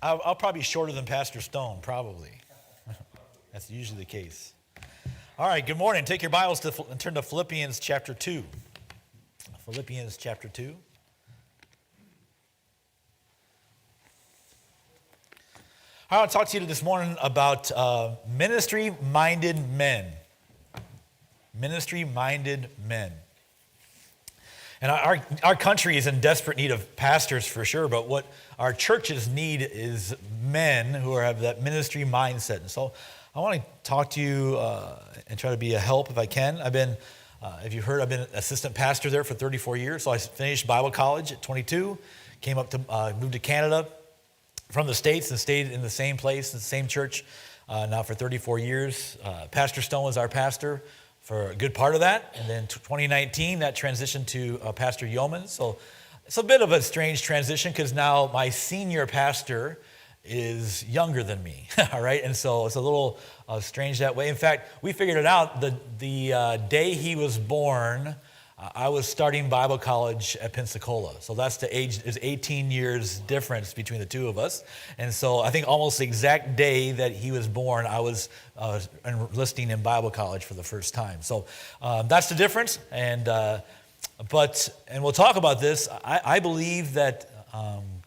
I'll probably be shorter than Pastor Stone, probably. That's usually the case. All right, good morning. Take your Bibles and turn to Philippians chapter 2. Philippians chapter 2. I want to talk to you this morning about ministry-minded men. Ministry-minded men. And our country is in desperate need of pastors for sure, but what our churches need is men who have that ministry mindset. And so I want to talk to you and try to be a help if I can. If you've heard, I've been assistant pastor there for 34 years. So I finished Bible college at 22, moved to Canada from the States and stayed in the same place, in the same church now for 34 years. Pastor Stone was our pastor for a good part of that. And then 2019, that transitioned to Pastor Yeoman. So it's a bit of a strange transition because now my senior pastor is younger than me, all right? And so it's a little strange that way. In fact, we figured it out the day he was born. I was starting Bible college at Pensacola. So that's the age, is 18 years difference between the two of us. And so I think almost the exact day that he was born, I was enlisting in Bible college for the first time. So that's the difference. And we'll talk about this. I believe that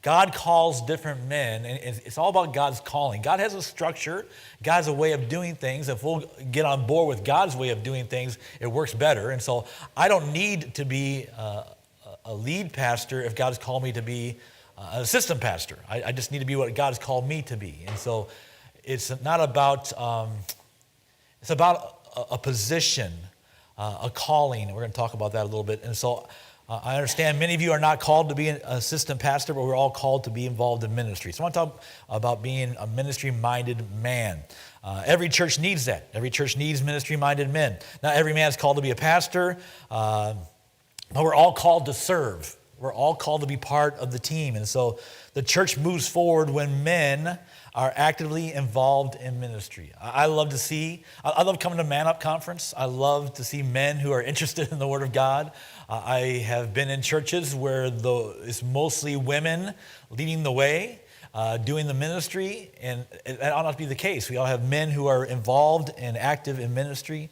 God calls different men, and it's all about God's calling. God has a structure. God has a way of doing things. If we'll get on board with God's way of doing things, it works better. And so I don't need to be a lead pastor if God has called me to be an assistant pastor. I just need to be what God has called me to be. And so it's not about, it's about a position, a calling. We're going to talk about that a little bit. And so I understand many of you are not called to be an assistant pastor, but we're all called to be involved in ministry. So I want to talk about being a ministry-minded man. Every church needs that. Every church needs ministry-minded men. Not every man is called to be a pastor, but we're all called to serve. We're all called to be part of the team. And so the church moves forward when men are actively involved in ministry. I love coming to Man Up Conference. I love to see men who are interested in the Word of God. I have been in churches where it's mostly women leading the way, doing the ministry, and that ought not to be the case. We all have men who are involved and active in ministry.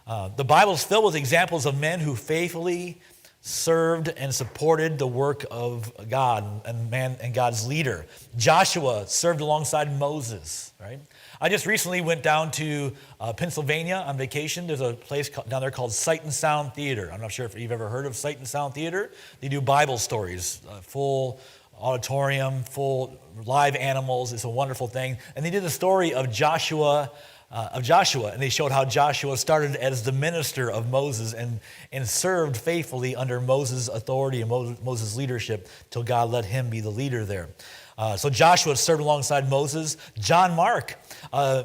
The Bible is filled with examples of men who faithfully served and supported the work of God and God's leader. Joshua served alongside Moses, right? I just recently went down to Pennsylvania on vacation. There's a place down there called Sight and Sound Theater. I'm not sure if you've ever heard of Sight and Sound Theater. They do Bible stories, full auditorium, full live animals. It's a wonderful thing. And they did a story of Joshua, and they showed how Joshua started as the minister of Moses and served faithfully under Moses' authority and Moses' leadership till God let him be the leader there. So Joshua served alongside Moses. John Mark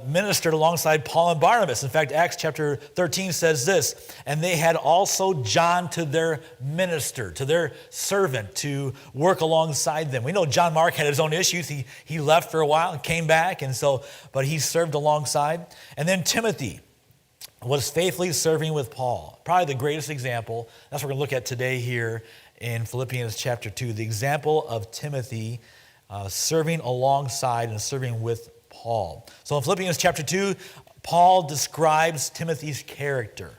ministered alongside Paul and Barnabas. In fact, Acts chapter 13 says this, and they had also John to their minister, to their servant, to work alongside them. We know John Mark had his own issues. He left for a while and came back, but he served alongside. And then Timothy was faithfully serving with Paul. Probably the greatest example. That's what we're going to look at today here in Philippians chapter 2, the example of Timothy serving alongside and serving with Paul. So in Philippians chapter 2, Paul describes Timothy's character.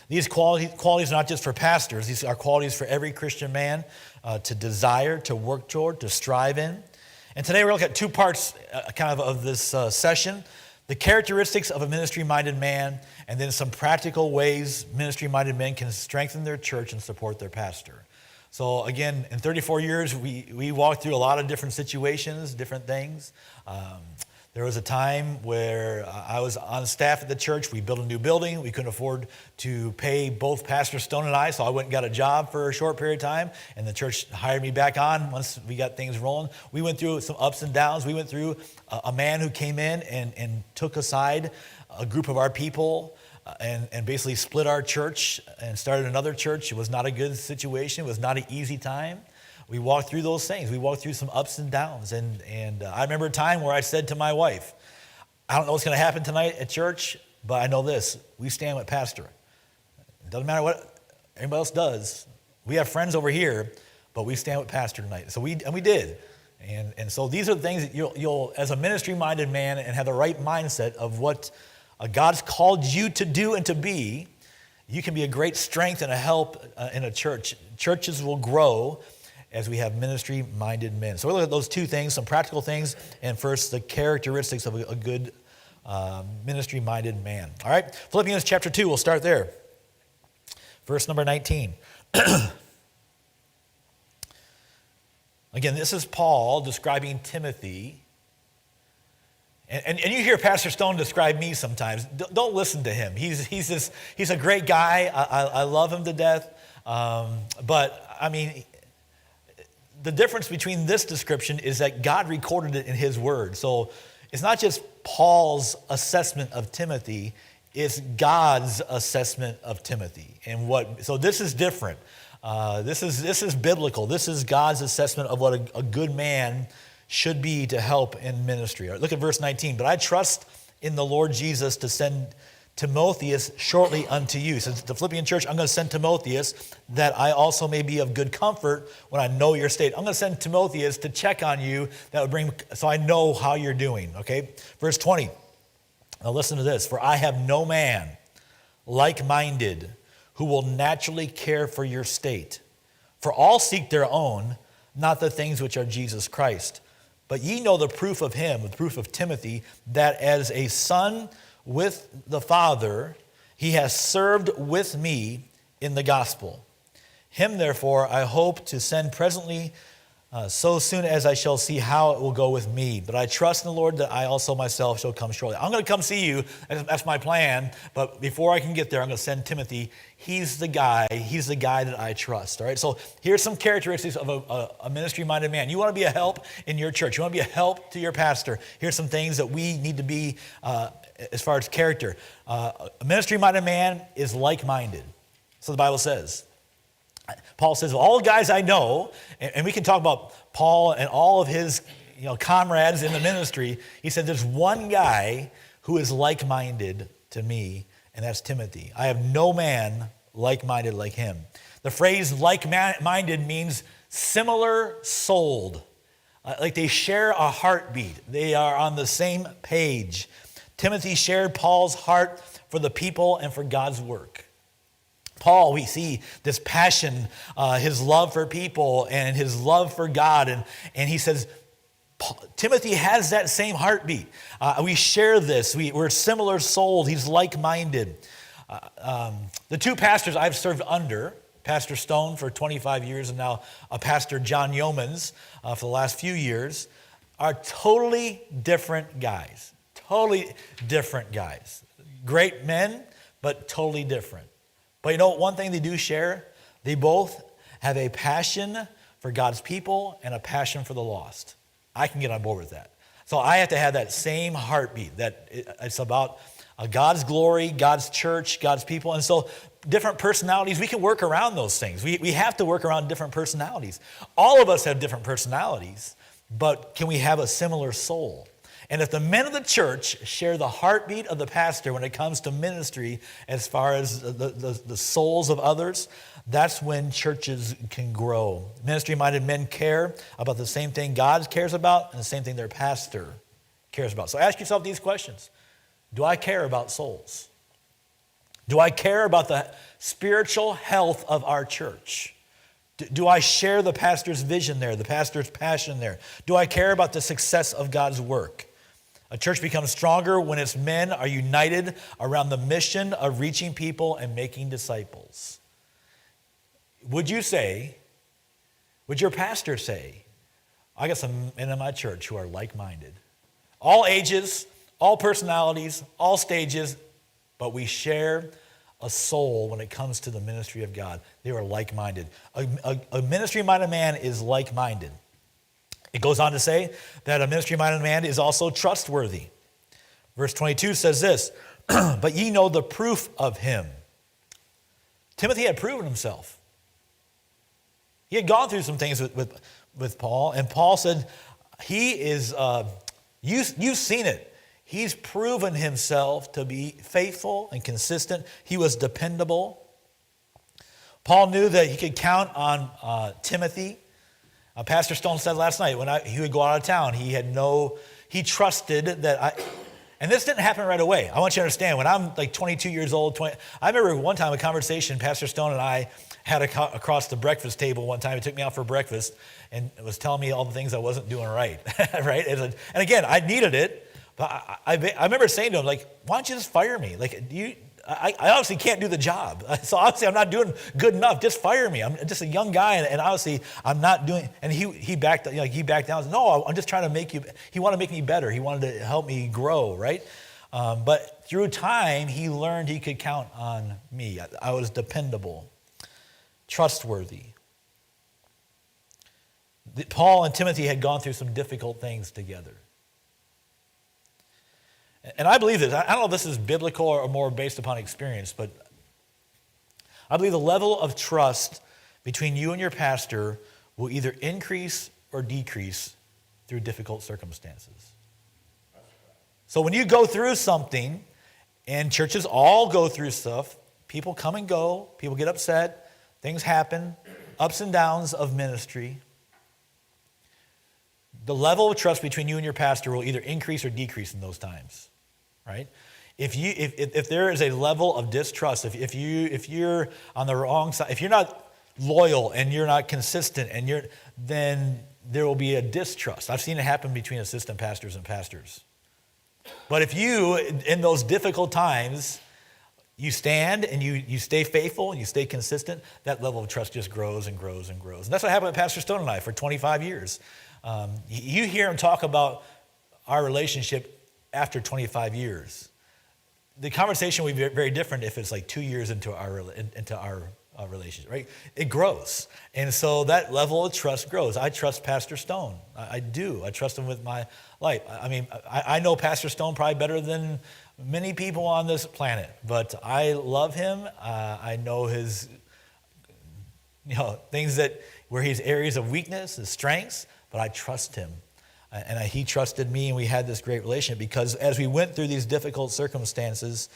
These qualities are not just for pastors. These are qualities for every Christian man to desire, to work toward, to strive in. And today we're going to look at two parts of this session. The characteristics of a ministry-minded man, and then some practical ways ministry-minded men can strengthen their church and support their pastor. So again, in 34 years, we walked through a lot of different situations, different things. There was a time where I was on staff at the church. We built a new building. We couldn't afford to pay both Pastor Stone and I, so I went and got a job for a short period of time, and the church hired me back on once we got things rolling. We went through some ups and downs. We went through a man who came in and took aside a group of our people and basically split our church and started another church. It was not a good situation. It was not an easy time. We walked through those things. We walked through some ups and downs. And I remember a time where I said to my wife, I don't know what's going to happen tonight at church, but I know this. We stand with Pastor. It doesn't matter what anybody else does. We have friends over here, but we stand with Pastor tonight. So we did. And so these are the things that you'll as a ministry-minded man and have the right mindset of what God's called you to do and to be, you can be a great strength and a help in a church. Churches will grow as we have ministry-minded men. So we'll look at those two things, some practical things, and first the characteristics of a good ministry-minded man. All right, Philippians chapter 2, we'll start there. Verse number 19. Again, this is Paul describing Timothy. And you hear Pastor Stone describe me sometimes. Don't listen to him. He's a great guy. I love him to death. But, I mean, the difference between this description is that God recorded it in his word. So it's not just Paul's assessment of Timothy. It's God's assessment of Timothy. So this is different. This is biblical. This is God's assessment of what a good man should be to help in ministry. Look at verse 19. But I trust in the Lord Jesus to send Timotheus shortly unto you. So the Philippian church, I'm going to send Timotheus that I also may be of good comfort when I know your state. I'm going to send Timotheus to check on you, so I know how you're doing. Okay? Verse 20. Now listen to this. For I have no man like-minded who will naturally care for your state. For all seek their own, not the things which are Jesus Christ. But ye know the proof of him, the proof of Timothy, that as a son with the Father, he has served with me in the gospel. Him, therefore, I hope to send presently, so soon as I shall see how it will go with me. But I trust in the Lord that I also myself shall come shortly. I'm going to come see you. That's my plan. But before I can get there, I'm going to send Timothy. He's the guy that I trust. All right. So here's some characteristics of a ministry-minded man. You want to be a help in your church. You want to be a help to your pastor. Here's some things that we need to be as far as character. A ministry-minded man is like-minded. So the Bible says. Paul says, well, all the guys I know, and we can talk about Paul and all of his comrades in the ministry. He said, there's one guy who is like-minded to me, and that's Timothy. I have no man like-minded like him. The phrase like-minded means similar souled. Like they share a heartbeat. They are on the same page. Timothy shared Paul's heart for the people and for God's work. Paul, we see this passion, his love for people and his love for God. And he says, Timothy has that same heartbeat. We share this. We're similar souled. He's like-minded. The two pastors I've served under, Pastor Stone for 25 years and now Pastor John Yeomans for the last few years, are totally different guys. Totally different guys. Great men, but totally different. But you know, one thing they do share, they both have a passion for God's people and a passion for the lost. I can get on board with that. So I have to have that same heartbeat, that it's about God's glory, God's church, God's people. And so different personalities, we can work around those things. We have to work around different personalities. All of us have different personalities, but can we have a similar soul? And if the men of the church share the heartbeat of the pastor when it comes to ministry as far as the souls of others, that's when churches can grow. Ministry-minded men care about the same thing God cares about and the same thing their pastor cares about. So ask yourself these questions. Do I care about souls? Do I care about the spiritual health of our church? Do I share the pastor's vision there, the pastor's passion there? Do I care about the success of God's work? A church becomes stronger when its men are united around the mission of reaching people and making disciples. Would your pastor say, I got some men in my church who are like-minded? All ages, all personalities, all stages, but we share a soul when it comes to the ministry of God. They are like-minded. A ministry-minded man is like-minded. It goes on to say that a ministry-minded man is also trustworthy. Verse 22 says this, but ye know the proof of him. Timothy had proven himself. He had gone through some things with Paul, and Paul said, he is, you've seen it. He's proven himself to be faithful and consistent. He was dependable. Paul knew that he could count on Timothy Pastor Stone said last night when he would go out of town, he trusted that and this didn't happen right away. I want you to understand, when I'm like 22 years old, I remember one time a conversation Pastor Stone and I had across the breakfast table one time. He took me out for breakfast and was telling me all the things I wasn't doing right, right? And again, I needed it, but I remember saying to him, like, why don't you just fire me? Like, I obviously can't do the job. So obviously I'm not doing good enough. Just fire me. I'm just a young guy, and obviously I'm not doing. And he backed down. Said, no, I'm just trying to make you. He wanted to make me better. He wanted to help me grow, right? But through time, he learned he could count on me. I was dependable, trustworthy. Paul and Timothy had gone through some difficult things together. And I believe this. I don't know if this is biblical or more based upon experience, but I believe the level of trust between you and your pastor will either increase or decrease through difficult circumstances. So when you go through something, and churches all go through stuff, people come and go, people get upset, things happen, ups and downs of ministry. The level of trust between you and your pastor will either increase or decrease in those times. Right? If there is a level of distrust, if you're on the wrong side, if you're not loyal and you're not consistent, then there will be a distrust. I've seen it happen between assistant pastors and pastors. But if you, in those difficult times, you stand and you stay faithful and you stay consistent, that level of trust just grows and grows and grows. And that's what happened with Pastor Stone and I for 25 years. You hear him talk about our relationship after 25 years. The conversation will be very different if it's like 2 years into our relationship, right? It grows. And so that level of trust grows. I trust Pastor Stone. I do. I trust him with my life. I mean, I know Pastor Stone probably better than many people on this planet, but I love him. I know his, things where he has areas of weakness, his strengths, but I trust him. And he trusted me, and we had this great relationship because as we went through these difficult circumstances,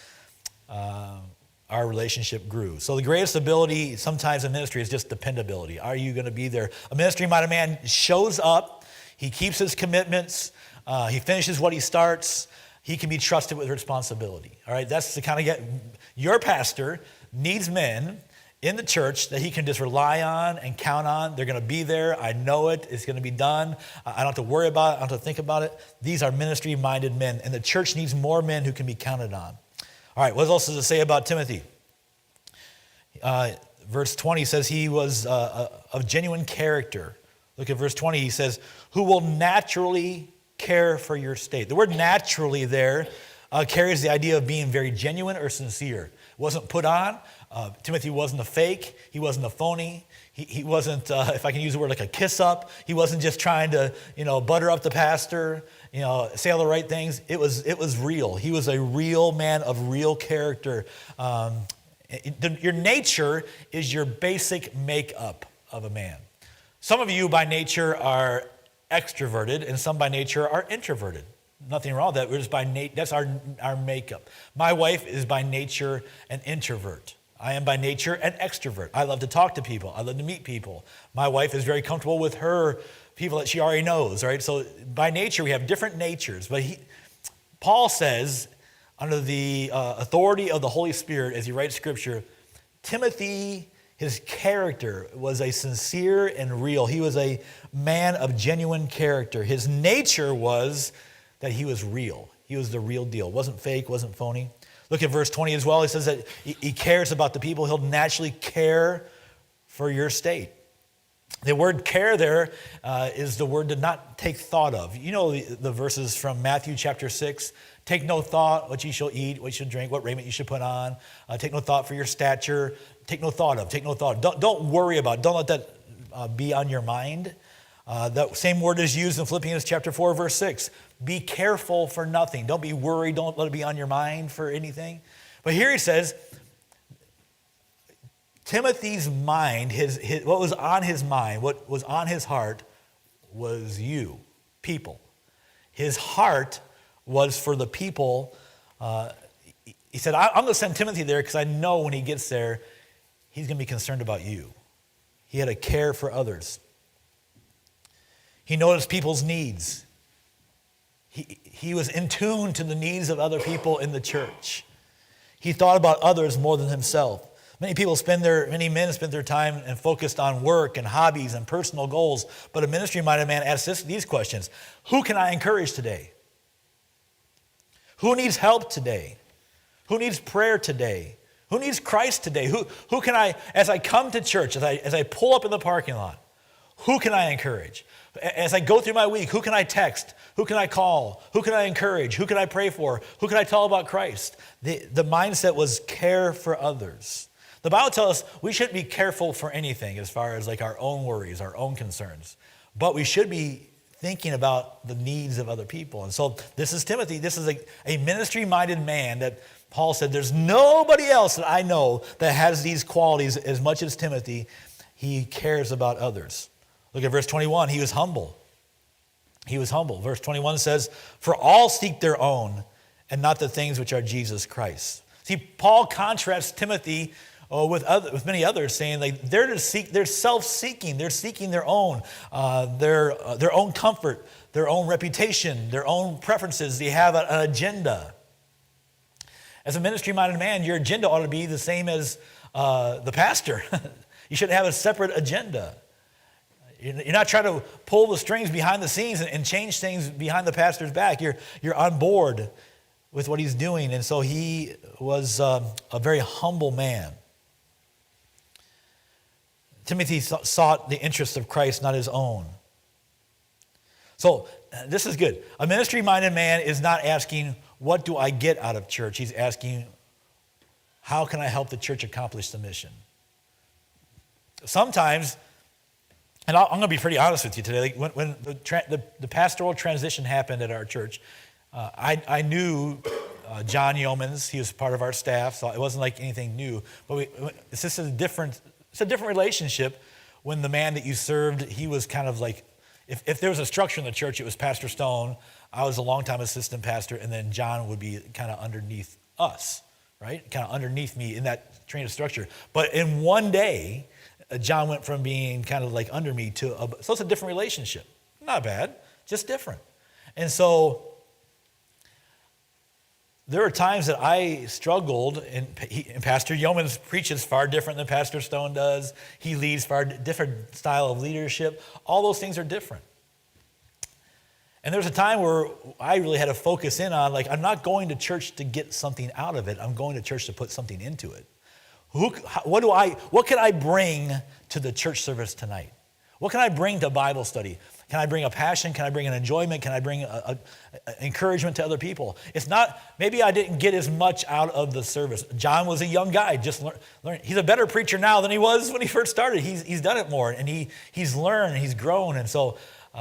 our relationship grew. So the greatest ability sometimes in ministry is just dependability. Are you going to be there? A ministry-minded man shows up. He keeps his commitments. He finishes what he starts. He can be trusted with responsibility. All right, that's the kind of your pastor needs men in the church that he can just rely on and count on. They're going to be there. I know it. It's going to be done. I don't have to worry about it. I don't have to think about it. These are ministry-minded men, and the church needs more men who can be counted on. All right, what else does it say about Timothy? Verse 20 says he was of genuine character. Look at verse 20. He says, who will naturally care for your state. The word naturally there carries the idea of being very genuine or sincere. It wasn't put on. Timothy wasn't a fake. He wasn't a phony. He wasn't, if I can use the word, like a kiss up. He wasn't just trying to, butter up the pastor, say all the right things. It was real. He was a real man of real character. Your nature is your basic makeup of a man. Some of you by nature are extroverted, and some by nature are introverted. Nothing wrong with that. We're just that's our makeup. My wife is by nature an introvert. I am by nature an extrovert. I love to talk to people. I love to meet people. My wife is very comfortable with her people that she already knows, right? So by nature, we have different natures. But Paul says, under the authority of the Holy Spirit, as he writes Scripture, Timothy, his character was a sincere and real. He was a man of genuine character. His nature was that he was real. He was the real deal. Wasn't fake, wasn't phony. Look at verse 20 as well. He says that he cares about the people. He'll naturally care for your state. The word care there is the word to not take thought of. You know the verses from Matthew chapter 6. Take no thought what you shall eat, what you shall drink, what raiment you should put on. Take no thought for your stature. Take no thought of. Take no thought. Don't worry about it. Don't let that be on your mind. That same word is used in Philippians chapter 4, verse 6. Be careful for nothing. Don't be worried. Don't let it be on your mind for anything. But here he says, Timothy's mind, what was on his mind, what was on his heart was you, people. His heart was for the people. He said, I'm going to send Timothy there because I know when he gets there, he's going to be concerned about you. He had a care for others. He noticed people's needs. He was in tune to the needs of other people in the church. He thought about others more than himself. Many men spend their time and focused on work and hobbies and personal goals, but a ministry-minded man asks these questions. Who can I encourage today? Who needs help today? Who needs prayer today? Who needs Christ today? Who can I, as I come to church, as I pull up in the parking lot, who can I encourage? As I go through my week, who can I text? Who can I call? Who can I encourage? Who can I pray for? Who can I tell about Christ? The mindset was care for others. The Bible tells us we shouldn't be careful for anything as far as like our own worries, our own concerns. But we should be thinking about the needs of other people. And so this is Timothy. This is a ministry-minded man that Paul said, there's nobody else that I know that has these qualities as much as Timothy. He cares about others. Look at verse 21. He was humble. He was humble. Verse 21 says, for all seek their own and not the things which are Jesus Christ. See, Paul contrasts Timothy with many others, saying like they're self-seeking. They're seeking their own comfort, their own reputation, their own preferences. They have an agenda. As a ministry-minded man, your agenda ought to be the same as the pastor. You shouldn't have a separate agenda. You're not trying to pull the strings behind the scenes and change things behind the pastor's back. You're on board with what he's doing. And so he was a very humble man. Timothy sought the interests of Christ, not his own. So this is good. A ministry-minded man is not asking, what do I get out of church? He's asking, how can I help the church accomplish the mission? Sometimes, and I'm going to be pretty honest with you today, like when the pastoral transition happened at our church, I knew John Yeomans. He was part of our staff, so it wasn't like anything new. But it's a different relationship when the man that you served, he was kind of like, if there was a structure in the church, it was Pastor Stone. I was a longtime assistant pastor, and then John would be kind of underneath us, right? Kind of underneath me in that train of structure. But in one day, John went from being kind of like under me so it's a different relationship. Not bad, just different. And so there are times that I struggled, and Pastor Yeomans preaches far different than Pastor Stone does. He leads far different style of leadership. All those things are different. And there's a time where I really had to focus in on, like, I'm not going to church to get something out of it. I'm going to church to put something into it. What can I bring to the church service tonight? What can I bring to Bible study? Can I bring a passion? Can I bring an enjoyment? Can I bring an encouragement to other people? It's not, maybe I didn't get as much out of the service. John was a young guy, just learning. He's a better preacher now than he was when he first started. He's done it more, and he's learned, and he's grown. And so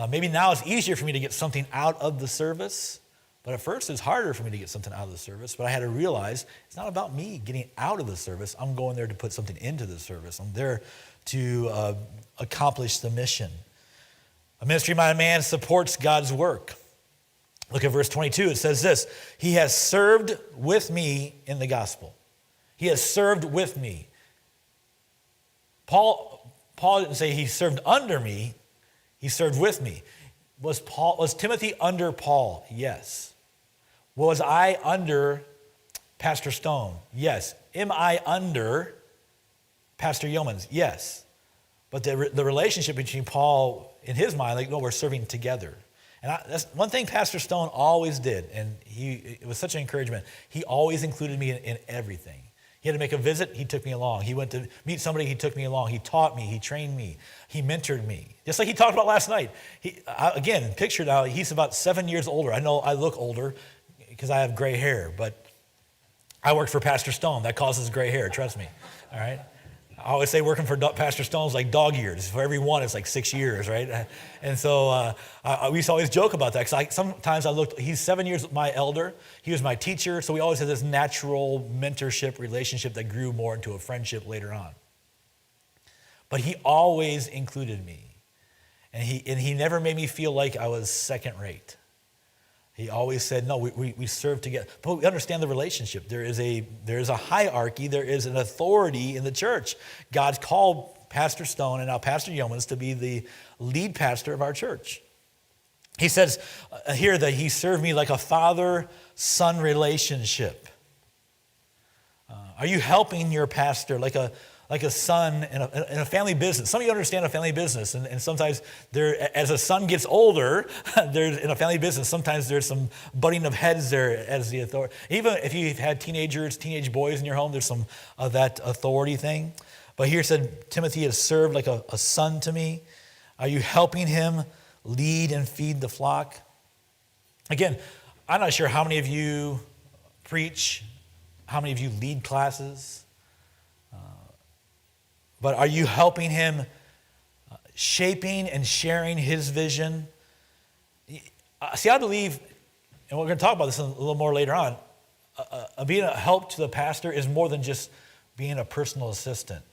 maybe now it's easier for me to get something out of the service. But at first it's harder for me to get something out of the service. But I had to realize it's not about me getting out of the service. I'm going there to put something into the service. I'm there to accomplish the mission. A ministry-minded man supports God's work. Look at verse 22. It says this, he has served with me in the gospel. He has served with me. Paul didn't say he served under me. He served with me. Was Timothy under Paul? Yes. Was I under Pastor Stone? Yes. Am I under Pastor Yeomans? Yes. But the relationship between Paul, in his mind, like, no, we're serving together. And that's one thing Pastor Stone always did, and it was such an encouragement. He always included me in everything. He had to make a visit, he took me along. He went to meet somebody, he took me along. He taught me, he trained me, he mentored me. Just like he talked about last night. Again, picture now, he's about 7 years older. I know I look older because I have gray hair, but I worked for Pastor Stone. That causes gray hair, trust me, all right? I always say working for Pastor Stone is like dog years. For every one, it's like 6 years, right? And so we used to always joke about that because sometimes I looked, he's 7 years my elder. He was my teacher. So we always had this natural mentorship relationship that grew more into a friendship later on. But he always included me. And he never made me feel like I was second rate. He always said, no, we serve together. But we understand the relationship. There is a hierarchy. There is an authority in the church. God's called Pastor Stone and now Pastor Yeomans to be the lead pastor of our church. He says here that he served me like a father-son relationship. Are you helping your pastor like a son in a family business? Some of you understand a family business, and sometimes as a son gets older, in a family business, sometimes there's some butting of heads there as the authority. Even if you've had teenage boys in your home, there's some of that authority thing. But here it said, Timothy has served like a son to me. Are you helping him lead and feed the flock? Again, I'm not sure how many of you preach, how many of you lead classes, but are you helping him shaping and sharing his vision? See, I believe, and we're going to talk about this a little more later on, being a help to the pastor is more than just being a personal assistant.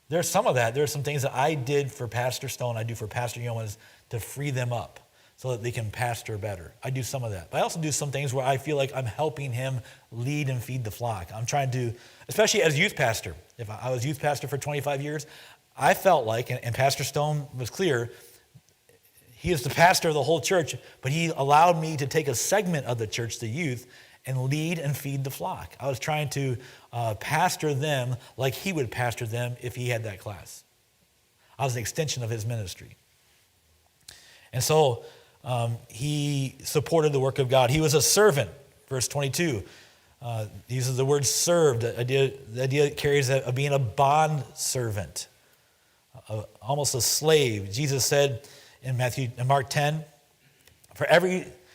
There's some of that. There's some things that I did for Pastor Stone, I do for Pastor Yeomans to free them up so that they can pastor better. I do some of that. But I also do some things where I feel like I'm helping him lead and feed the flock. I'm trying to, especially as youth pastor. If I was youth pastor for 25 years, I felt like, and Pastor Stone was clear, he is the pastor of the whole church, but he allowed me to take a segment of the church, the youth, and lead and feed the flock. I was trying to pastor them like he would pastor them if he had that class. I was an extension of his ministry. And so he supported the work of God. He was a servant, verse 22. These are the words served. The idea carries of being a bond servant, almost a slave. Jesus said in Mark 10,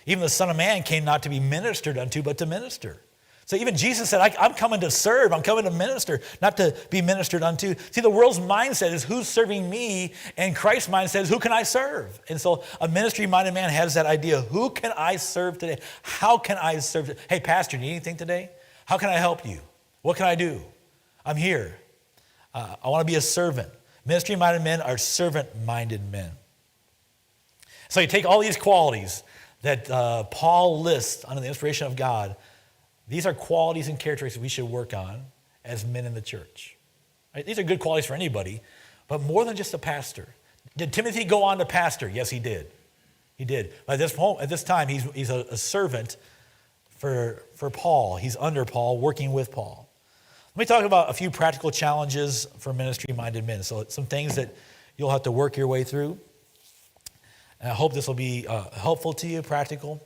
even the Son of Man came not to be ministered unto, but to minister. So even Jesus said, I'm coming to serve, I'm coming to minister, not to be ministered unto. See, the world's mindset is who's serving me, and Christ's mindset is who can I serve? And so a ministry-minded man has that idea, who can I serve today? How can I serve today? Hey, pastor, need anything today? How can I help you? What can I do? I'm here. I want to be a servant. Ministry-minded men are servant-minded men. So you take all these qualities that Paul lists under the inspiration of God. These are qualities and characteristics we should work on as men in the church. Right? These are good qualities for anybody, but more than just a pastor. Did Timothy go on to pastor? Yes, he did. He did. At this time, he's a servant for Paul. He's under Paul, working with Paul. Let me talk about a few practical challenges for ministry-minded men. So some things that you'll have to work your way through. And I hope this will be helpful to you, practical.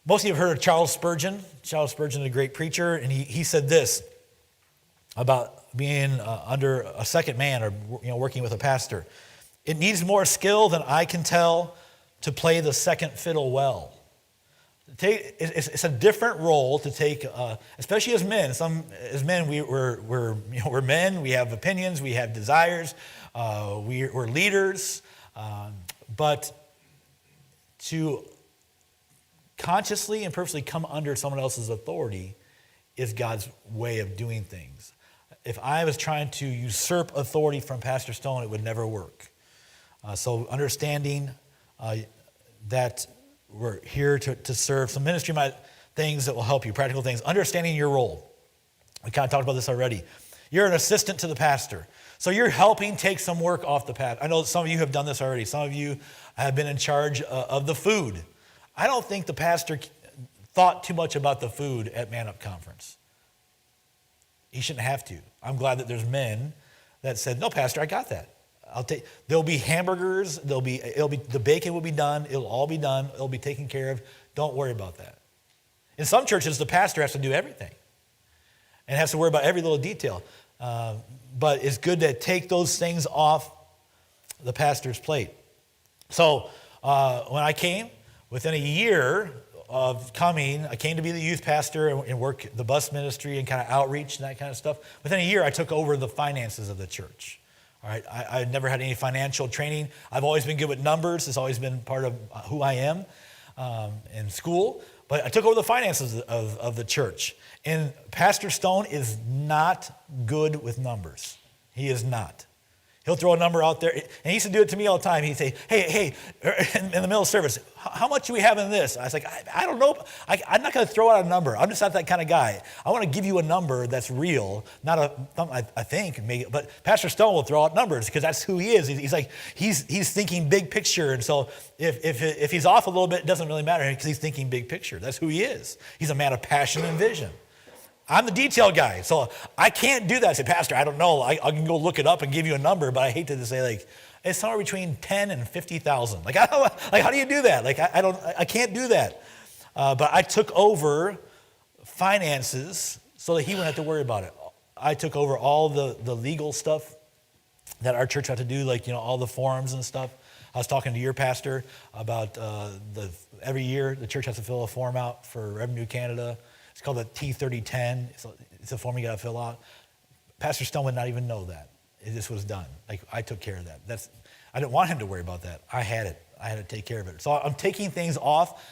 Most of you have heard of Charles Spurgeon. Charles Spurgeon is a great preacher, and he said this about being under a second man or working with a pastor. It needs more skill than I can tell to play the second fiddle well. It's a different role to take, especially as men. As men, we're men. We have opinions. We have desires. We're leaders. But to consciously and purposely come under someone else's authority is God's way of doing things. If I was trying to usurp authority from Pastor Stone, it would never work. So understanding that we're here to serve, some ministry things that will help you, practical things. Understanding your role. We kind of talked about this already. You're an assistant to the pastor. So you're helping take some work off the pastor. I know some of you have done this already. Some of you have been in charge of the food. I don't think the pastor thought too much about the food at Man Up Conference. He shouldn't have to. I'm glad that there's men that said, no, pastor, I got that. There'll be hamburgers, the bacon will be done, it'll all be done, it'll be taken care of. Don't worry about that. In some churches, the pastor has to do everything and has to worry about every little detail. But it's good to take those things off the pastor's plate. So when I came, within a year of coming, I came to be the youth pastor and work the bus ministry and kind of outreach and that kind of stuff. Within a year, I took over the finances of the church. All right, I never had any financial training. I've always been good with numbers. It's always been part of who I am in school. But I took over the finances of the church. And Pastor Stone is not good with numbers. He is not. He'll throw a number out there. And he used to do it to me all the time. He'd say, hey, in the middle of service, how much do we have in this? I was like, I don't know. I'm not going to throw out a number. I'm just not that kind of guy. I want to give you a number that's real, not I think. Maybe, but Pastor Stone will throw out numbers because that's who he is. He's thinking big picture. And so if he's off a little bit, it doesn't really matter because he's thinking big picture. That's who he is. He's a man of passion and vision. I'm the detail guy, so I can't do that. I say, Pastor, I don't know. I can go look it up and give you a number, but I hate to say, like, it's somewhere between 10 and 50,000. Like, how do you do that? Like, I can't do that. But I took over finances so that he wouldn't have to worry about it. I took over all the legal stuff that our church had to do, like, all the forms and stuff. I was talking to your pastor about every year the church has to fill a form out for Revenue Canada. It's called the T3010. It's a form you got to fill out. Pastor Stone would not even know that. This was done. Like, I took care of that. I didn't want him to worry about that. I had it. I had to take care of it. So I'm taking things off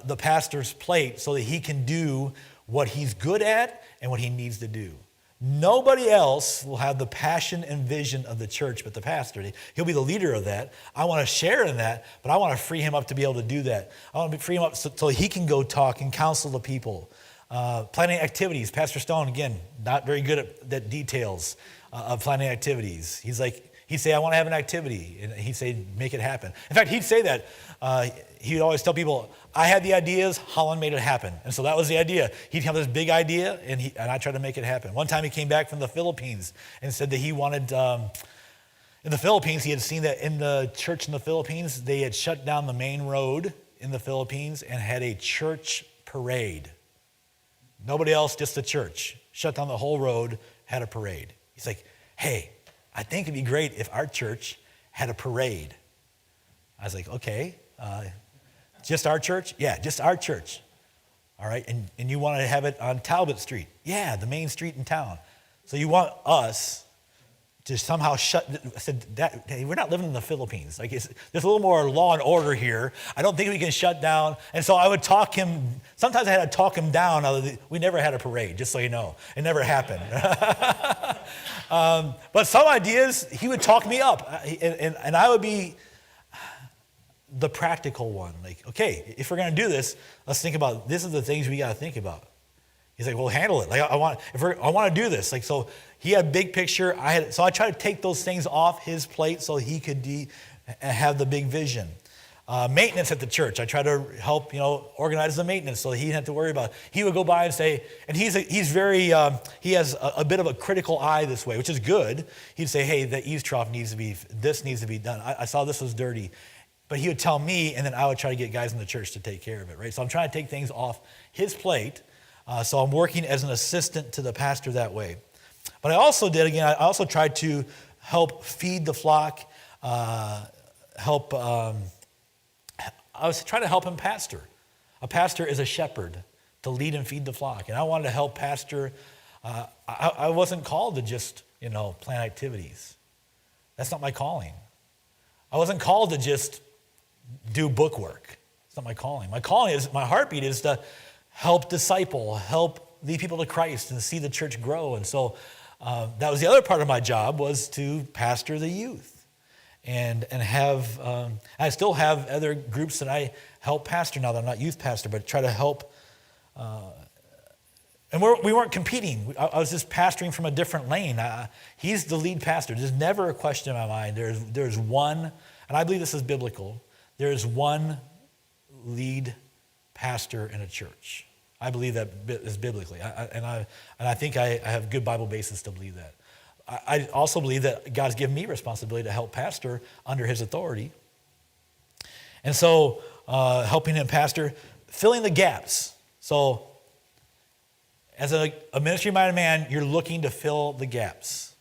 the pastor's plate so that he can do what he's good at and what he needs to do. Nobody else will have the passion and vision of the church but the pastor. He'll be the leader of that. I want to share in that, but I want to free him up to be able to do that. I want to free him up so he can go talk and counsel the people. Planning activities. Pastor Stone, again, not very good at details of planning activities. He'd say, I want to have an activity. And he'd say, make it happen. In fact, he'd say that. He'd always tell people, I had the ideas, Holland made it happen. And so that was the idea. He'd have this big idea, and I tried to make it happen. One time he came back from the Philippines and said that he wanted, in the Philippines, he had seen that in the church in the Philippines, they had shut down the main road in the Philippines and had a church parade. Nobody else, just the church. Shut down the whole road, had a parade. He's like, hey, I think it'd be great if our church had a parade. I was like, okay, just our church? Yeah, just our church. All right, and you want to have it on Talbot Street? Yeah, the main street in town. So you want us to somehow I said, hey, we're not living in the Philippines. Like, there's a little more law and order here. I don't think we can shut down. And so I would talk him, sometimes I had to talk him down. We never had a parade, just so you know. It never happened. But some ideas, he would talk me up. And I would be the practical one. Like, okay, if we're going to do this, let's think about, this is the things we got to think about. He's like, well, handle it. Like, I want to do this. Like, so he had big picture. So I tried to take those things off his plate so he could have the big vision. Maintenance at the church. I try to help, organize the maintenance so he didn't have to worry about it. He would go by and say, and he has a bit of a critical eye this way, which is good. He'd say, hey, the eaves trough needs to be done. I saw this was dirty. But he would tell me, and then I would try to get guys in the church to take care of it, right? So I'm trying to take things off his plate. So I'm working as an assistant to the pastor that way. But I also tried to help feed the flock, I was trying to help him pastor. A pastor is a shepherd to lead and feed the flock. And I wanted to help pastor. I wasn't called to just, plan activities. That's not my calling. I wasn't called to just do book work. It's not my calling. My heartbeat is to help disciple, help lead people to Christ and see the church grow. And so that was the other part of my job, was to pastor the youth. And have, I still have other groups that I help pastor now that I'm not youth pastor, but try to help. And we weren't competing. I was just pastoring from a different lane. He's the lead pastor. There's never a question in my mind. There's one, and I believe this is biblical, there is one lead pastor in a church. I believe that is biblically. I think I have good Bible basis to believe that. I also believe that God's given me responsibility to help pastor under his authority. And so helping him pastor, filling the gaps. So as a ministry-minded man, you're looking to fill the gaps.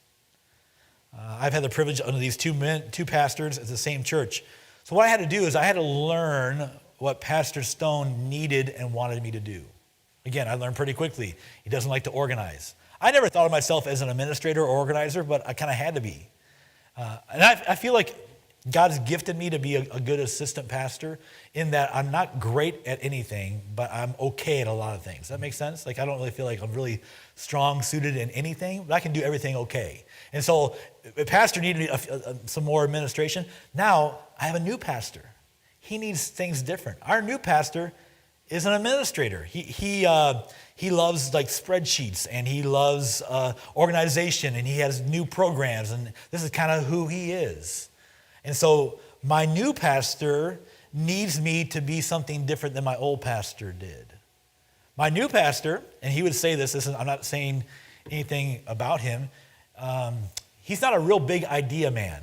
I've had the privilege under these two pastors at the same church. So what I had to do is I had to learn what Pastor Stone needed and wanted me to do. Again, I learned pretty quickly. He doesn't like to organize. I never thought of myself as an administrator or organizer, but I kind of had to be. And I feel like God's gifted me to be a good assistant pastor in that I'm not great at anything, but I'm okay at a lot of things. Does that make sense? Like, I don't really feel like I'm really strong suited in anything, but I can do everything okay. And so a pastor needed some more administration. Now I have a new pastor. He needs things different. Our new pastor is an administrator. He loves like spreadsheets, and he loves organization, and he has new programs, and this is kind of who he is. And so my new pastor needs me to be something different than my old pastor did. My new pastor, and he would say this, I'm not saying anything about him, he's not a real big idea man.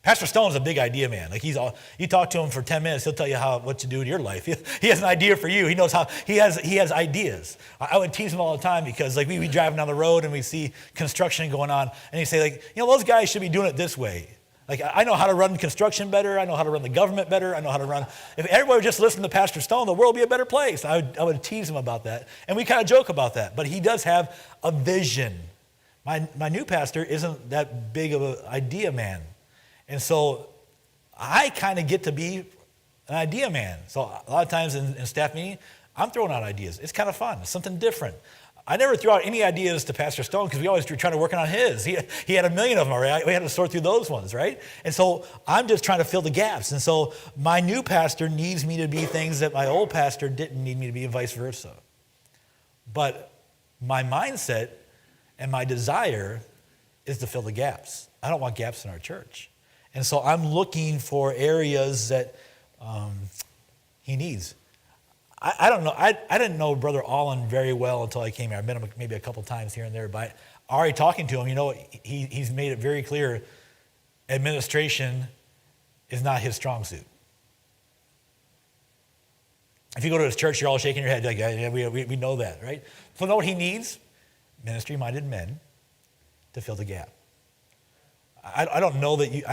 Pastor Stone's a big idea man. Like, you talk to him for 10 minutes, he'll tell you what to do in your life. He has an idea for you. He knows how, he has ideas. I would tease him all the time because like we driving down the road and we see construction going on, and he'd say like, those guys should be doing it this way. Like, I know how to run construction better. I know how to run the government better. I know how to run. If everybody would just listen to Pastor Stone, the world would be a better place. I would tease him about that. And we kind of joke about that. But he does have a vision. My new pastor isn't that big of an idea man. And so I kind of get to be an idea man. So a lot of times in staff meeting, I'm throwing out ideas. It's kind of fun. It's something different. I never threw out any ideas to Pastor Stone because we always were trying to work on his. He had a million of them already. We had to sort through those ones, right? And so I'm just trying to fill the gaps. And so my new pastor needs me to be things that my old pastor didn't need me to be, and vice versa. But my mindset and my desire is to fill the gaps. I don't want gaps in our church. And so I'm looking for areas that he needs. I don't know. I didn't know Brother Allen very well until I came here. I've met him maybe a couple times here and there, but already talking to him, he's made it very clear administration is not his strong suit. If you go to his church, you're all shaking your head like, yeah, we know that, right? So know what he needs? Ministry-minded men to fill the gap. I don't know that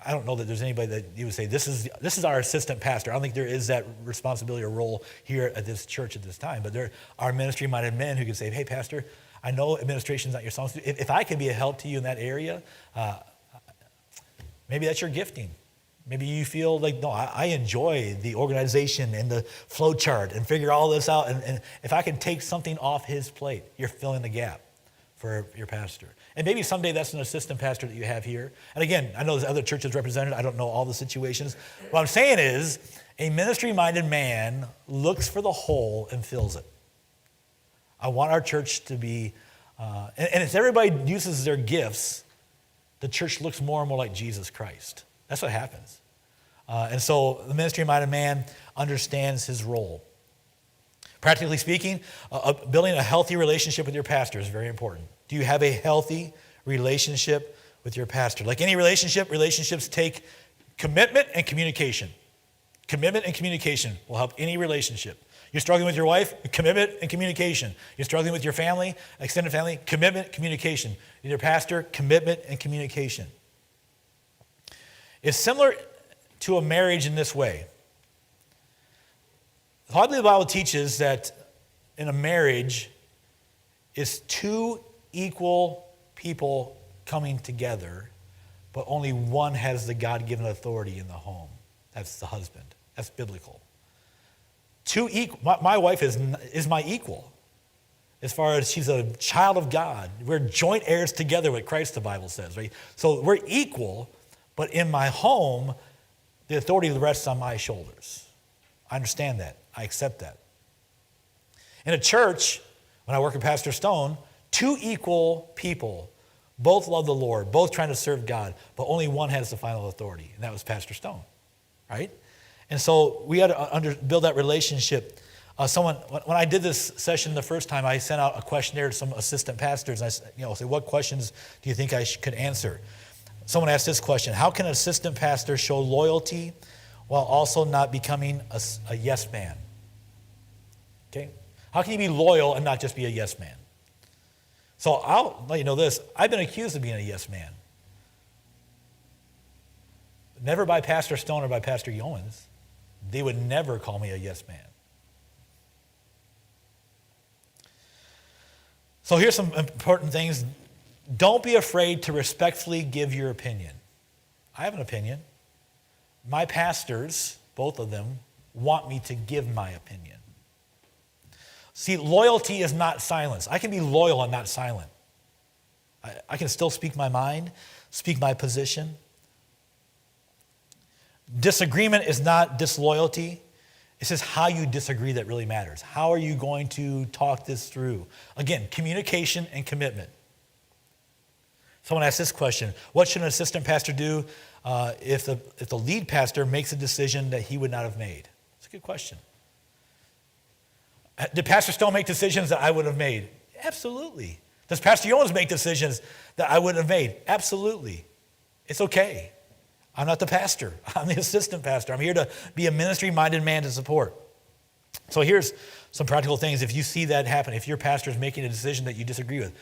I don't know that there's anybody that you would say, this is our assistant pastor. I don't think there is that responsibility or role here at this church at this time. But there are ministry-minded men who can say, hey, pastor, I know administration is not your song. If I can be a help to you in that area, maybe that's your gifting. Maybe you feel like, no, I enjoy the organization and the flow chart and figure all this out. And if I can take something off his plate, you're filling the gap for your pastor. And maybe someday that's an assistant pastor that you have here. And again, I know there's other churches represented. I don't know all the situations. What I'm saying is a ministry-minded man looks for the whole and fills it. I want our church to be, and if everybody uses their gifts, the church looks more and more like Jesus Christ. That's what happens. And so the ministry-minded man understands his role. Practically speaking, building a healthy relationship with your pastor is very important. Do you have a healthy relationship with your pastor? Like any relationship, relationships take commitment and communication. Commitment and communication will help any relationship. You're struggling with your wife, commitment and communication. You're struggling with your family, extended family, commitment, communication. With your pastor, commitment and communication. It's similar to a marriage in this way. The Bible teaches that in a marriage, it's two equal people coming together, but only one has the God-given authority in the home. That's the husband. That's biblical. My wife is my equal. As far as she's a child of God. We're joint heirs together with Christ, the Bible says, right? So we're equal, but in my home, the authority rests on my shoulders. I understand that. I accept that. In a church, when I work with Pastor Stone, two equal people, both love the Lord, both trying to serve God, but only one has the final authority, and that was Pastor Stone, right? And so we had to build that relationship. When I did this session the first time, I sent out a questionnaire to some assistant pastors. And I said, what questions do you think I could answer? Someone asked this question: how can an assistant pastor show loyalty while also not becoming a yes man? Okay? How can you be loyal and not just be a yes man? So I'll let you know this. I've been accused of being a yes man. Never by Pastor Stone or by Pastor Yeomans. They would never call me a yes man. So here's some important things. Don't be afraid to respectfully give your opinion. I have an opinion. My pastors, both of them, want me to give my opinion. See, loyalty is not silence. I can be loyal and not silent. I can still speak my mind, speak my position. Disagreement is not disloyalty. It's just how you disagree that really matters. How are you going to talk this through? Again, communication and commitment. Someone asked this question: what should an assistant pastor do if the lead pastor makes a decision that he would not have made? It's a good question. Did Pastor Stone make decisions that I would have made? Absolutely. Does Pastor Jones make decisions that I wouldn't have made? Absolutely. It's okay. I'm not the pastor. I'm the assistant pastor. I'm here to be a ministry-minded man to support. So here's some practical things if you see that happen, if your pastor is making a decision that you disagree with.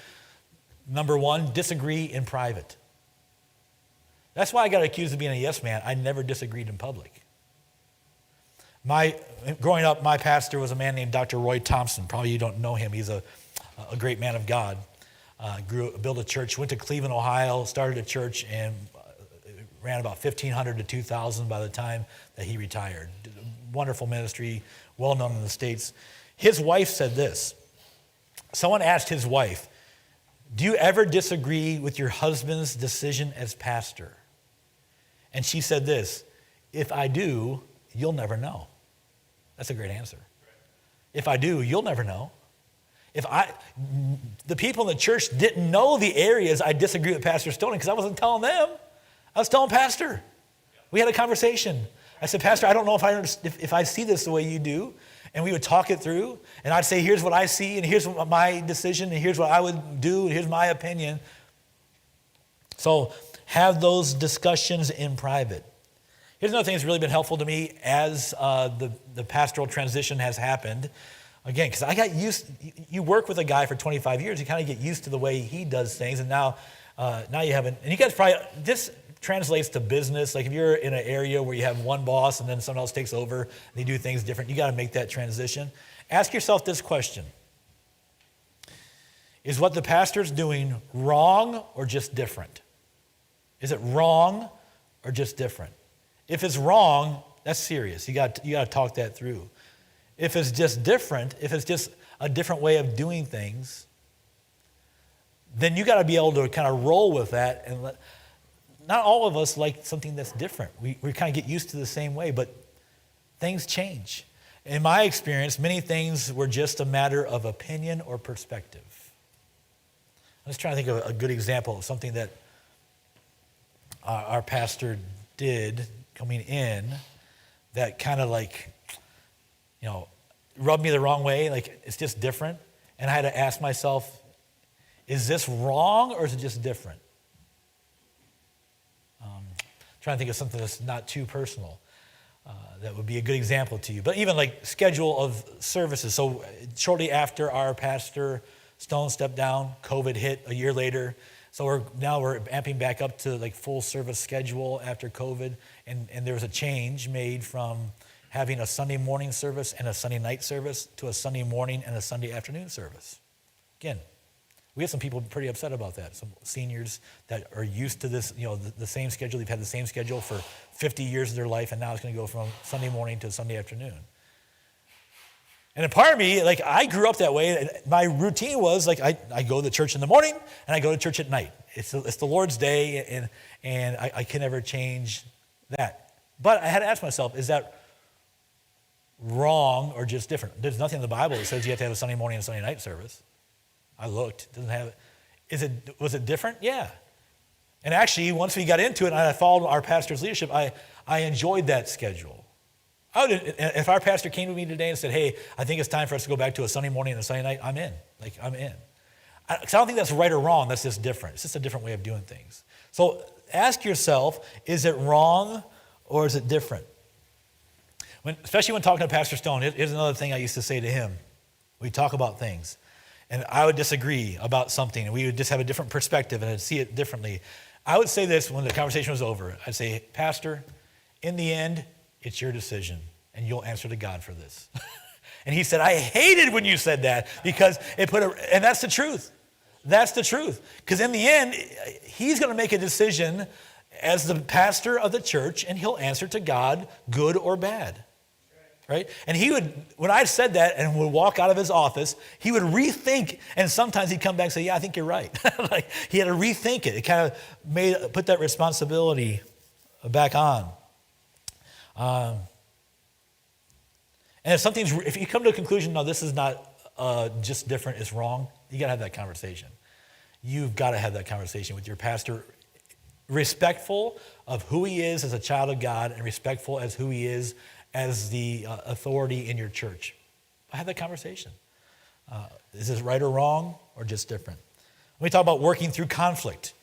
Number one, disagree in private. That's why I got accused of being a yes man. I never disagreed in public. Growing up, my pastor was a man named Dr. Roy Thompson. Probably you don't know him. He's a great man of God. Built a church, went to Cleveland, Ohio, started a church, and ran about 1,500 to 2,000 by the time that he retired. Wonderful ministry, well known in the States. His wife said this. Someone asked his wife, "Do you ever disagree with your husband's decision as pastor?" And she said this, "If I do, you'll never know." That's a great answer. If I do, you'll never know. The people in the church didn't know the areas I disagree with Pastor Stone because I wasn't telling them. I was telling Pastor. We had a conversation. I said, "Pastor, I don't know if I see this the way you do." And we would talk it through. And I'd say, "Here's what I see, and here's my decision, and here's what I would do, and here's my opinion." So have those discussions in private. Here's another thing that's really been helpful to me as the pastoral transition has happened. Again, because I got used, you work with a guy for 25 years, you kind of get used to the way he does things, and now you haven't, and you guys probably, this translates to business. Like if you're in an area where you have one boss and then someone else takes over and they do things different, you got to make that transition. Ask yourself this question: is what the pastor's doing wrong or just different? Is it wrong or just different? If it's wrong, that's serious. You got to talk that through. If it's just different, if it's just a different way of doing things, then you got to be able to kind of roll with that. And not all of us like something that's different. We kind of get used to the same way, but things change. In my experience, many things were just a matter of opinion or perspective. I was trying to think of a good example of something that our pastor did coming in that kind of rubbed me the wrong way. Like, it's just different. And I had to ask myself, is this wrong or is it just different? Trying to think of something that's not too personal. That would be a good example to you. But even like schedule of services. So shortly after our pastor Stone stepped down, COVID hit a year later. So we're amping back up to like full service schedule after COVID. And there was a change made from having a Sunday morning service and a Sunday night service to a Sunday morning and a Sunday afternoon service. Again, we have some people pretty upset about that. Some seniors that are used to this, the same schedule. They've had the same schedule for 50 years of their life, and now it's going to go from Sunday morning to Sunday afternoon. And a part of me, like, I grew up that way. And my routine was like I go to church in the morning and I go to church at night. It's the Lord's day, and I can never change that. But I had to ask myself, is that wrong or just different? There's nothing in the Bible that says you have to have a Sunday morning and a Sunday night service. I looked, it doesn't have it. Was it different? Yeah. And actually, once we got into it and I followed our pastor's leadership, I enjoyed that schedule. If our pastor came to me today and said, "Hey, I think it's time for us to go back to a Sunday morning and a Sunday night," I'm in. I'm in. Because I don't think that's right or wrong. That's just different. It's just a different way of doing things. So ask yourself, is it wrong or is it different? Especially when talking to Pastor Stone, here's another thing I used to say to him. We talk about things. And I would disagree about something, and we would just have a different perspective and I'd see it differently. I would say this when the conversation was over. I'd say, "Pastor, in the end, it's your decision, and you'll answer to God for this." And he said, "I hated when you said that because and that's the truth. That's the truth. Because in the end, he's going to make a decision, as the pastor of the church, and he'll answer to God, good or bad. Right? And he would, when I said that and would walk out of his office, he would rethink, and sometimes he'd come back and say, yeah, I think you're right. Like, he had to rethink it. It kind of put that responsibility back on. And if you come to a conclusion, no, this is not just different, it's wrong, you got to have that conversation. You've got to have that conversation with your pastor, respectful of who he is as a child of God and respectful as who he is as the authority in your church. Have that conversation. Is this right or wrong or just different? When we talk about working through conflict,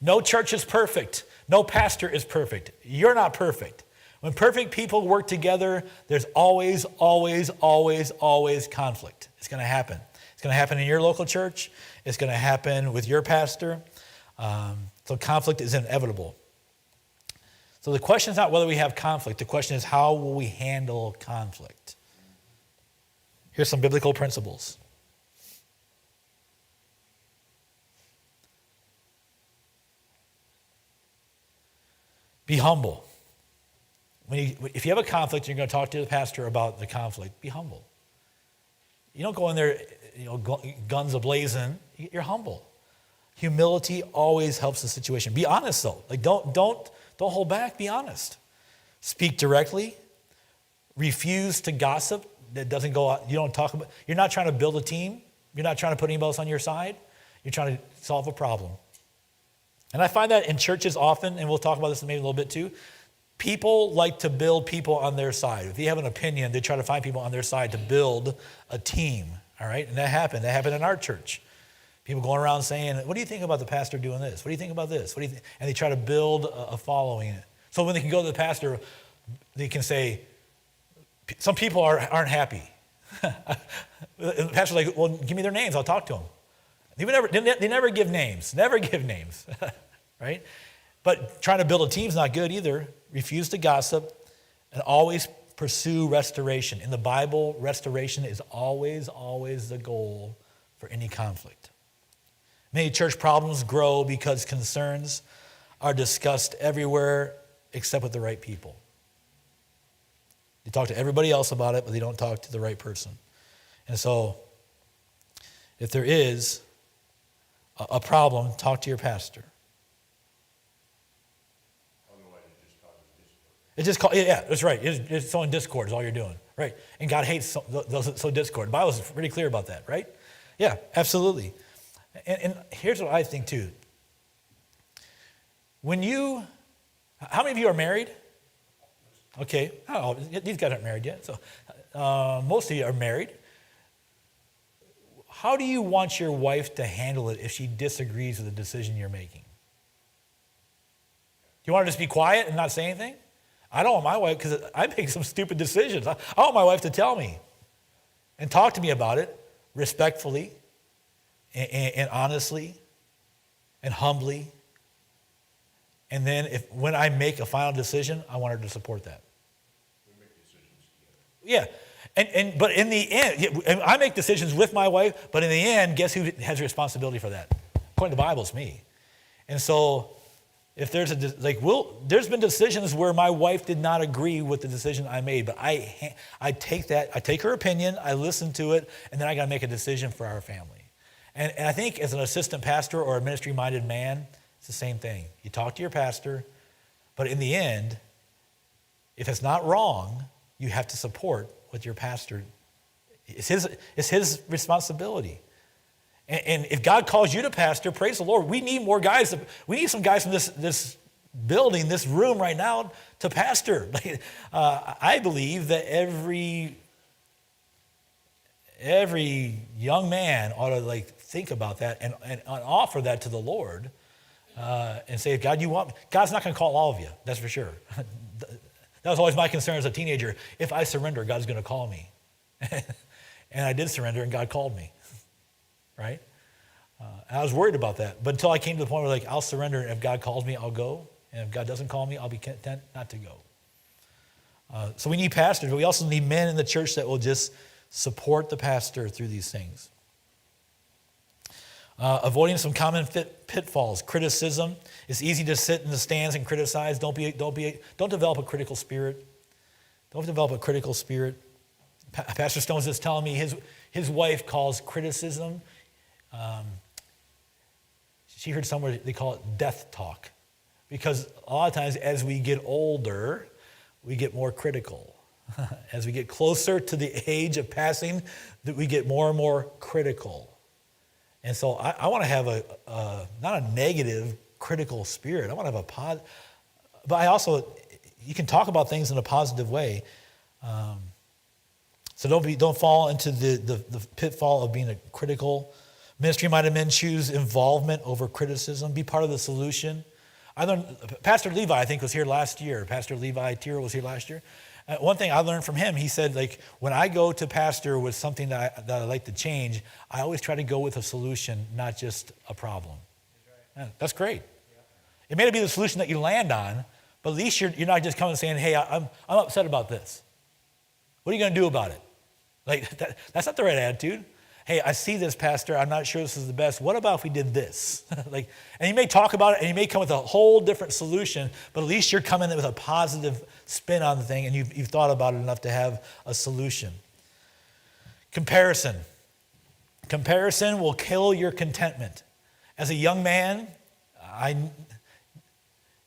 no church is perfect. No pastor is perfect. You're not perfect. When perfect people work together, there's always, always, always, always conflict. It's going to happen. It's going to happen in your local church. It's going to happen with your pastor. So conflict is inevitable. So the question is not whether we have conflict. The question is, how will we handle conflict? Here's some biblical principles. Be humble. If you have a conflict, you're going to talk to the pastor about the conflict. Be humble. You don't go in there, guns a-blazing. You're humble. Humility always helps the situation. Be honest, though. Like, don't hold back. Be honest. Speak directly. Refuse to gossip. That doesn't go out. You don't talk about. You're not trying to build a team. You're not trying to put anybody else on your side. You're trying to solve a problem. And I find that in churches often, and we'll talk about this maybe a little bit too. People like to build people on their side. If you have an opinion, they try to find people on their side to build a team. All right, and that happened. That happened in our church. People going around saying, what do you think about the pastor doing this? What do you think about this? What do you think? And they try to build a following. So when they can go to the pastor, they can say, some people aren't happy. The pastor's like, well, give me their names. I'll talk to them. They never give names. Never give names. Right? But trying to build a team is not good either. Refuse to gossip and always pursue restoration. In the Bible, restoration is always, always the goal for any conflict. Many church problems grow because concerns are discussed everywhere except with the right people. They talk to everybody else about it, but they don't talk to the right person. And so, if there is a problem, talk to your pastor. Yeah, that's right. It's sowing discord is all you're doing, right? And God hates those sow discord. The Bible is pretty clear about that, right? Yeah, absolutely. And here's what I think too. How many of you are married? Okay, oh, these guys aren't married yet, so most of you are married. How do you want your wife to handle it if she disagrees with the decision you're making? Do you want her to just be quiet and not say anything? I don't want my wife, because I make some stupid decisions. I want my wife to tell me and talk to me about it respectfully and honestly and humbly. And then when I make a final decision, I want her to support that. We make decisions together. Yeah. But in the end, I make decisions with my wife, but in the end, guess who has responsibility for that? According to the Bible, it's me. And so if there's there's been decisions where my wife did not agree with the decision I made, but I take her opinion, I listen to it, and then I got to make a decision for our family. And I think as an assistant pastor or a ministry-minded man, it's the same thing. You talk to your pastor, but in the end, if it's not wrong, you have to support what your pastor. It's his responsibility. And if God calls you to pastor, praise the Lord. We need more guys. We need some guys from this building, this room right now to pastor. I believe that every young man ought to think about that and offer that to the Lord and say, God, you want me? God's not going to call all of you, that's for sure. That was always my concern as a teenager. If I surrender, God's going to call me. And I did surrender, and God called me. Right? And I was worried about that. But until I came to the point where I'll surrender, and if God calls me, I'll go. And if God doesn't call me, I'll be content not to go. So we need pastors, but we also need men in the church that will just support the pastor through these things. Avoiding some common pitfalls. Criticism. It's easy to sit in the stands and criticize. Don't develop a critical spirit. Don't develop a critical spirit. Pastor Stone's just telling me his wife calls criticism, she heard somewhere they call it death talk. Because a lot of times as we get older, we get more critical. As we get closer to the age of passing, that we get more and more critical. And so I want to have not a negative, critical spirit. I want to have a positive, but I also, you can talk about things in a positive way. So don't fall into the pitfall of being a critical. Ministry-minded men choose involvement over criticism. Be part of the solution. I learned, Pastor Levi, I think, was here last year. Pastor Levi Tiro was here last year. One thing I learned from him, he said, like, when I go to pastor with something that I like to change, I always try to go with a solution, not just a problem. Yeah, that's great. It may not be the solution that you land on, but at least you're not just coming and saying, hey, I'm upset about this. What are you going to do about it? Like, that's not the right attitude. Hey, I see this, pastor. I'm not sure this is the best. What about if we did this? And you may talk about it, and you may come with a whole different solution, but at least you're coming in with a positive spin on the thing, and you've thought about it enough to have a solution. Comparison. Comparison will kill your contentment. As a young man,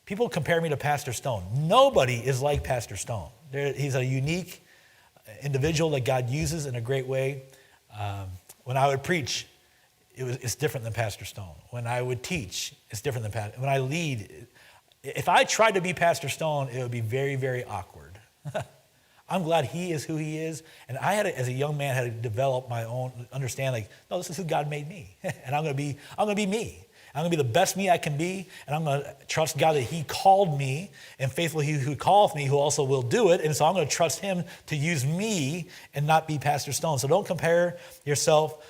people compare me to Pastor Stone. Nobody is like Pastor Stone. He's a unique individual that God uses in a great way. When I would preach, it's different than Pastor Stone. When I would teach, it's different than Pastor. When I lead, if I tried to be Pastor Stone, it would be very, very awkward. I'm glad he is who he is, and I had, as a young man, had to develop my own understanding. Like, no, this is who God made me, and I'm going to be me. I'm going to be the best me I can be, and I'm going to trust God that he called me, and faithful he who calleth me, who also will do it. And so I'm going to trust him to use me and not be Pastor Stone. So don't compare yourself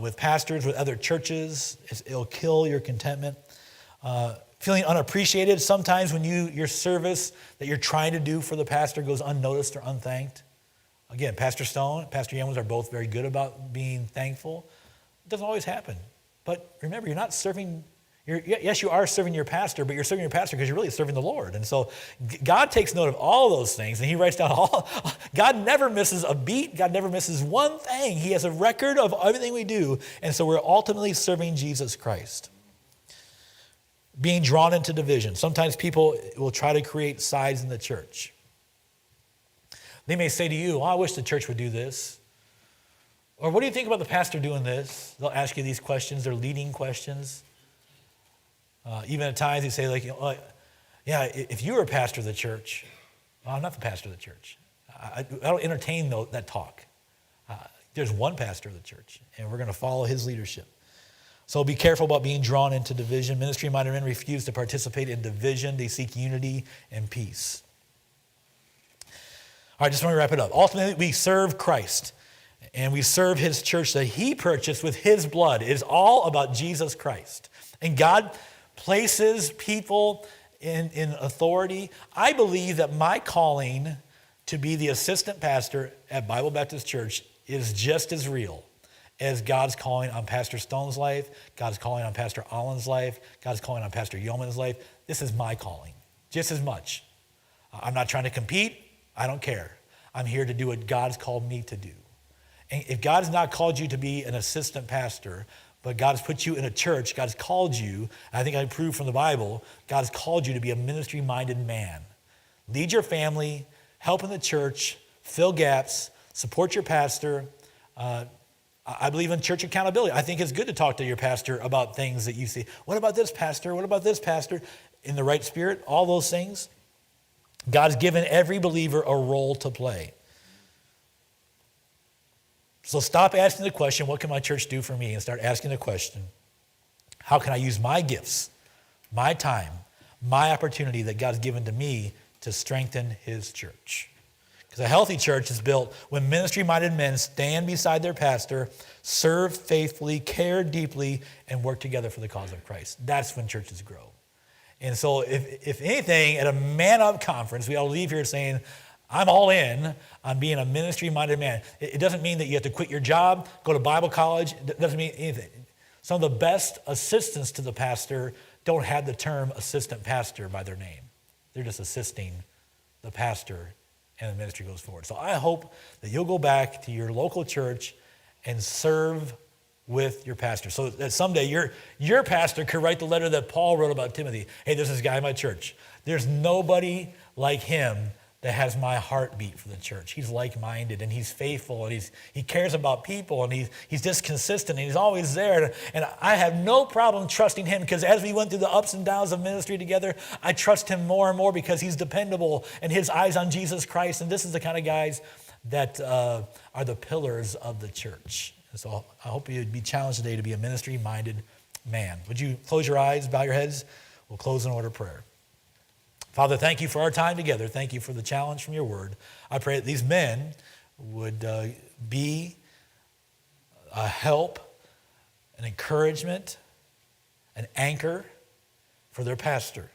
with pastors, with other churches. It'll kill your contentment. Feeling unappreciated. Sometimes when your service that you're trying to do for the pastor goes unnoticed or unthanked. Again, Pastor Stone, Pastor Youngwoods are both very good about being thankful. It doesn't always happen. But remember, you're not serving, yes, you are serving your pastor, but you're serving your pastor because you're really serving the Lord. And so God takes note of all those things, and he writes down God never misses a beat. God never misses one thing. He has a record of everything we do. And so we're ultimately serving Jesus Christ. Being drawn into division. Sometimes people will try to create sides in the church. They may say to you, I wish the church would do this. Or what do you think about the pastor doing this? They'll ask you these questions. They're leading questions. Even at times they say, like, yeah, if you were a pastor of the church, well, I'm not the pastor of the church. I don't entertain that talk. There's one pastor of the church, and we're going to follow his leadership. So be careful about being drawn into division. Ministry-minded men refuse to participate in division. They seek unity and peace. All right, just want to wrap it up. Ultimately, we serve Christ. And we serve his church that he purchased with his blood. It is all about Jesus Christ. And God places people in authority. I believe that my calling to be the assistant pastor at Bible Baptist Church is just as real as God's calling on Pastor Stone's life, God's calling on Pastor Allen's life, God's calling on Pastor Yeoman's life. This is my calling, just as much. I'm not trying to compete. I don't care. I'm here to do what God's called me to do. And if God's not called you to be an assistant pastor, but God's put you in a church, God's called you, and I think I proved from the Bible, God's called you to be a ministry-minded man. Lead your family, help in the church, fill gaps, support your pastor. I believe in church accountability. I think it's good to talk to your pastor about things that you see. What about this pastor? What about this pastor? In the right spirit, all those things. God's given every believer a role to play. So stop asking the question, what can my church do for me? And start asking the question, how can I use my gifts, my time, my opportunity that God's given to me to strengthen his church? Because a healthy church is built when ministry-minded men stand beside their pastor, serve faithfully, care deeply, and work together for the cause of Christ. That's when churches grow. And so if anything, at a Man Up conference, we all leave here saying, I'm all in on being a ministry-minded man. It doesn't mean that you have to quit your job, go to Bible college. It doesn't mean anything. Some of the best assistants to the pastor don't have the term assistant pastor by their name. They're just assisting the pastor, and the ministry goes forward. So I hope that you'll go back to your local church and serve with your pastor. So that someday your pastor could write the letter that Paul wrote about Timothy. Hey, this is a guy in my church. There's nobody like him that has my heartbeat for the church. He's like-minded, and he's faithful, and he cares about people, and he's just consistent, and he's always there. And I have no problem trusting him, because as we went through the ups and downs of ministry together, I trust him more and more because he's dependable, and his eyes on Jesus Christ. And this is the kind of guys that are the pillars of the church. And so I hope you'd be challenged today to be a ministry-minded man. Would you close your eyes, bow your heads? We'll close in order of prayer. Father, thank you for our time together. Thank you for the challenge from your word. I pray that these men would be a help, an encouragement, an anchor for their pastor.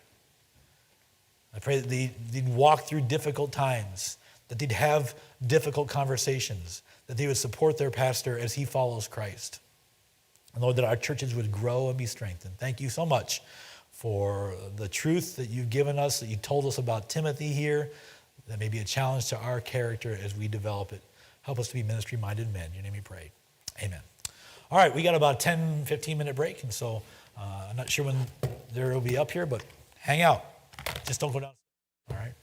I pray that they'd walk through difficult times, that they'd have difficult conversations, that they would support their pastor as he follows Christ. And Lord, that our churches would grow and be strengthened. Thank you so much for the truth that you've given us, that you told us about Timothy here, that may be a challenge to our character as we develop it. Help us to be ministry-minded men. In your name we pray. Amen. All right, we got about a 10, 15-minute break, and so I'm not sure when there will be up here, but hang out. Just don't go down. All right.